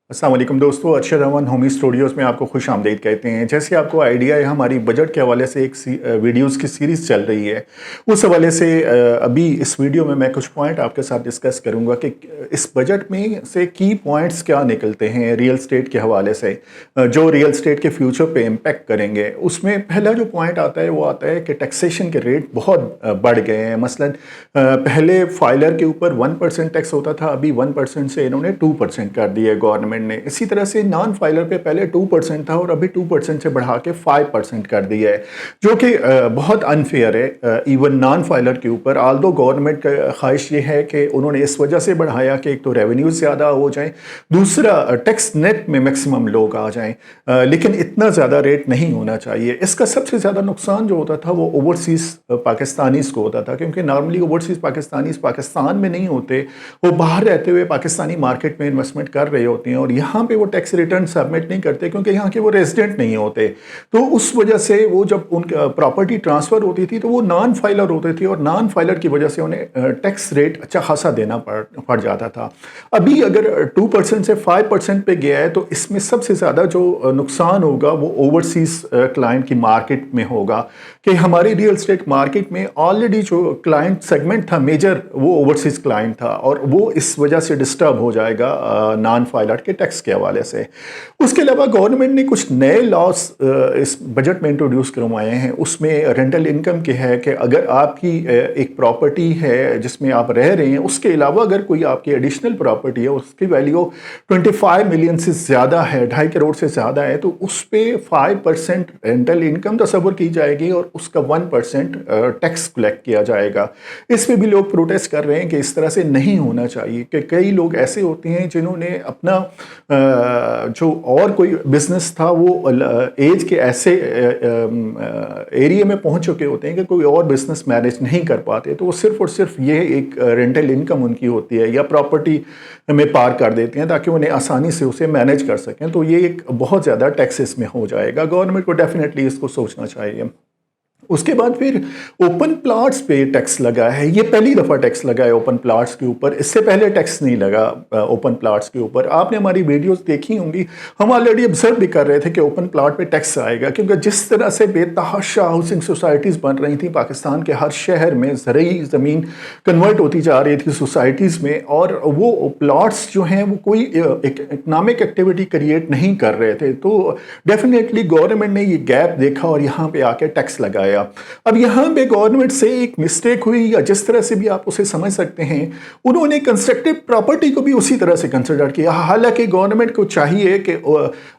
अस्सलाम वालेकुम दोस्तों, अरशद अमन होमी स्टूडियोज़ में आपको खुश आमदीद कहते हैं। जैसे आपको आइडिया है, हमारी बजट के हवाले से एक वीडियोज़ की सीरीज़ चल रही है। उस हवाले से अभी इस वीडियो में मैं कुछ पॉइंट आपके साथ डिस्कस करूंगा कि इस बजट में से की पॉइंट्स क्या निकलते हैं रियल स्टेट के हवाले से, जो रियल स्टेट के फ्यूचर पे इम्पेक्ट करेंगे। उसमें पहला जो पॉइंट आता है वो आता है कि टैक्सेशन के रेट बहुत बढ़ गए हैं। मसलन पहले फाइलर के ऊपर 1% टैक्स होता था, अभी 1% से इन्होंने 2% कर दिया है गवर्नमेंट ने। इसी तरह से नॉन फाइलर पे पहले 2% था और अभी 2% से बढ़ा के 5% कर दिया है, जो कि बहुत अनफेयर है इवन नॉन फाइलर के ऊपर। आल्दो गवर्नमेंट का ख्वाहिश ये है कि उन्होंने इस वजह से बढ़ाया कि एक तो रेवेन्यू ज़्यादा हो जाए, दूसरा टैक्स नेट में मैक्सिमम लोग आ जाएं, लेकिन इतना ज़्यादा रेट नहीं होना चाहिए। इसका सबसे ज़्यादा नुकसान जो होता था वो ओवरसीज़ पाकिस्तानीज़ को होता था, क्योंकि नॉर्मली ओवरसीज़ पाकिस्तानीज़ पाकिस्तान में नहीं होते, वो बाहर रहते हुए पाकिस्तानी मार्केट में इन्वेस्टमेंट कर रहे होते हैं और यहाँ पे वो टैक्स रिटर्न सबमिट नहीं करते क्योंकि यहाँ के वो रेजिडेंट नहीं होते। तो उस वजह से वो जब उनका प्रॉपर्टी ट्रांसफ़र होती थी तो वो नॉन फाइलर होते थे और नॉन फाइलर की वजह से उन्हें टैक्स रेट अच्छा खासा देना पड़ जाता था। अभी अगर 2% से 5% पे गया है तो इसमें सबसे ज़्यादा जो नुकसान होगा वो ओवरसीज़ क्लाइंट की मार्केट में होगा कि हमारी रियल स्टेट मार्केट में ऑलरेडी जो क्लाइंट सेगमेंट था मेजर वो ओवरसीज़ क्लाइंट था और वो इस वजह से डिस्टर्ब हो जाएगा नॉन फाइलर के टैक्स के हवाले से। उसके अलावा गवर्नमेंट ने कुछ नए लॉस इस बजट में इंट्रोड्यूस करवाए हैं। उसमें रेंटल इनकम के है कि अगर आपकी एक प्रॉपर्टी है जिसमें आप रह रहे हैं, उसके अलावा अगर कोई आपकी एडिशनल प्रॉपर्टी है उसकी वैल्यू 25 मिलियन से ज़्यादा है, 2.5 करोड़ से ज़्यादा है, तो उस पर 5% रेंटल इनकम तस्वर की जाएगी और उसका 1% टैक्स कलेक्ट किया जाएगा। इसमें भी लोग प्रोटेस्ट कर रहे हैं कि इस तरह से नहीं होना चाहिए, कि कई लोग ऐसे होते हैं जिन्होंने अपना जो और कोई बिजनेस था वो एज के ऐसे एरिया में पहुंच चुके होते हैं कि कोई और बिजनेस मैनेज नहीं कर पाते, तो वो सिर्फ और सिर्फ ये एक रेंटल इनकम उनकी होती है या प्रॉपर्टी में पार कर देते हैं ताकि उन्हें आसानी से उसे मैनेज कर सकें। तो ये एक बहुत ज़्यादा टैक्सेस में हो जाएगा। गवर्नमेंट को डेफिनेटली इसको सोचना चाहिए। उसके बाद फिर ओपन प्लाट्स पे टैक्स लगा है। ये पहली दफ़ा टैक्स लगा है ओपन प्लाट्स के ऊपर, इससे पहले टैक्स नहीं लगा ओपन प्लाट्स के ऊपर। आपने हमारी वीडियोस देखी होंगी, हम ऑलरेडी ऑब्जर्व भी कर रहे थे कि ओपन प्लाट पे टैक्स आएगा, क्योंकि जिस तरह से बेतहाशा हाउसिंग सोसाइटीज़ बन रही थी पाकिस्तान के हर शहर में, ज़रूरी ज़मीन कन्वर्ट होती जा रही थी सोसाइटीज़ में, और वो प्लाट्स जो हैं वो कोई इकनॉमिक एक्टिविटी क्रिएट नहीं कर रहे थे। तो डेफिनेटली गवर्नमेंट ने ये गैप देखा और यहाँ पे आके टैक्स लगाया। अब यहां पे गवर्नमेंट से एक मिस्टेक हुई, या जिस तरह से भी आप उसे समझ सकते हैं, उन्होंने कंस्ट्रक्टेड प्रॉपर्टी को भी उसी तरह से कंसिडर किया। हालांकि गवर्नमेंट को चाहिए कि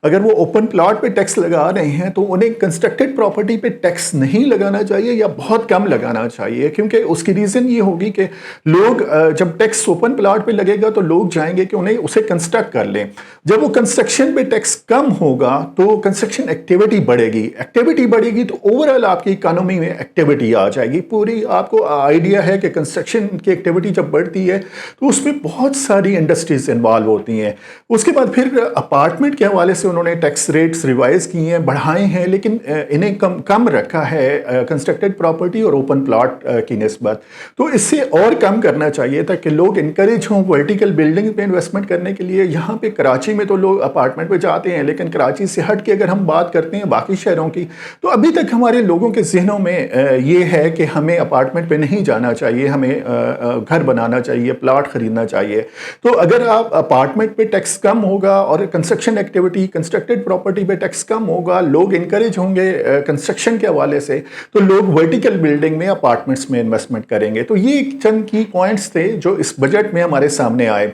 अगर वो ओपन प्लॉट पे टैक्स लगा रहे हैं तो उन्हें कंस्ट्रक्टेड प्रॉपर्टी पे टैक्स नहीं लगाना चाहिए या बहुत कम लगाना चाहिए, क्योंकि उसकी रीज़न ये होगी कि लोग जब टैक्स ओपन प्लॉट पे लगेगा तो लोग जाएंगे कि उन्हें उसे कंस्ट्रक्ट कर लें। जब वो कंस्ट्रक्शन पे टैक्स कम होगा तो कंस्ट्रक्शन एक्टिविटी बढ़ेगी तो ओवरऑल आपकी इकोनॉमी में एक्टिविटी आ जाएगी। पूरी आपको आइडिया है कि कंस्ट्रक्शन की एक्टिविटी जब बढ़ती है तो उसमें बहुत सारी इंडस्ट्रीज इन्वॉल्व होती हैं। उसके बाद फिर अपार्टमेंट के हवाले से उन्होंने टैक्स रेट्स रिवाइज किए हैं, बढ़ाए हैं, लेकिन इन्हें कम रखा है कंस्ट्रक्टेड प्रॉपर्टी और ओपन प्लॉट की निस्बत। तो इससे और कम करना चाहिए ताकि लोग इनकरेज हों वर्टिकल बिल्डिंग पे इन्वेस्टमेंट करने के लिए। यहाँ पे कराची में तो लोग अपार्टमेंट पे जाते हैं, लेकिन कराची से हट के अगर हम बात करते हैं बाकी शहरों की, तो अभी तक हमारे लोगों के ज़हनों में ये है कि हमें अपार्टमेंट पे नहीं जाना चाहिए, हमें घर बनाना चाहिए, प्लॉट खरीदना चाहिए। तो अगर आप अपार्टमेंट पे टैक्स कम होगा और कंस्ट्रक्शन एक्टिविटी कंस्ट्रक्टेड प्रॉपर्टी पे टैक्स कम होगा, लोग इनकरेज होंगे कंस्ट्रक्शन के हवाले से, तो लोग वर्टिकल बिल्डिंग में अपार्टमेंट्स में इन्वेस्टमेंट करेंगे। तो ये चंद की पॉइंट्स थे जो इस बजट में हमारे सामने आए।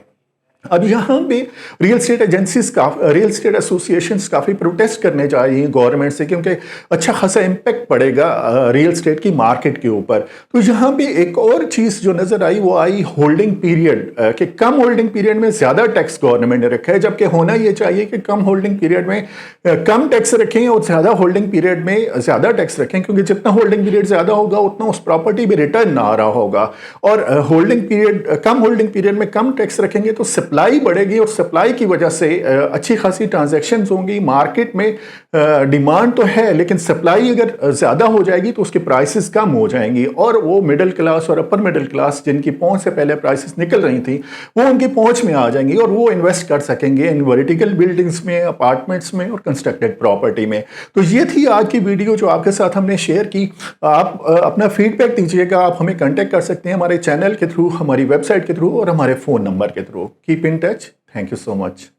अब यहाँ पे real estate agencies real estate associations काफ़ी प्रोटेस्ट करने जा रही हैं गवर्नमेंट से, क्योंकि अच्छा खासा इम्पैक्ट पड़ेगा रियल स्टेट की मार्केट के ऊपर। तो यहाँ पे एक और चीज़ जो नज़र आई वो आई होल्डिंग पीरियड, कि कम होल्डिंग पीरियड में ज़्यादा टैक्स गवर्नमेंट ने रखा है, जबकि होना ये चाहिए कि कम होल्डिंग पीरियड में कम टैक्स रखें और ज़्यादा होल्डिंग पीरियड में ज़्यादा टैक्स रखें, क्योंकि जितना होल्डिंग पीरियड ज़्यादा होगा उतना उस प्रॉपर्टी में रिटर्न ना आ रहा होगा। और कम होल्डिंग पीरियड में कम टैक्स रखेंगे तो सप्लाई बढ़ेगी और सप्लाई की वजह से अच्छी खासी ट्रांजैक्शंस होंगी मार्केट में। डिमांड तो है लेकिन सप्लाई अगर ज़्यादा हो जाएगी तो उसके प्राइसेस कम हो जाएंगी और वो मिडिल क्लास और अपर मिडिल क्लास जिनकी पहुंच से पहले प्राइसेस निकल रही थी वो उनकी पहुंच में आ जाएंगी और वो इन्वेस्ट कर सकेंगे इन वर्टिकल बिल्डिंग्स में, अपार्टमेंट्स में और कंस्ट्रक्टेड प्रॉपर्टी में। तो ये थी आज की वीडियो जो आपके साथ हमने शेयर की। आप अपना फीडबैक दीजिएगा, आप हमें कांटेक्ट कर सकते हैं हमारे चैनल के थ्रू, हमारी वेबसाइट के थ्रू और हमारे फ़ोन नंबर के through. Keep in touch. Thank you so much.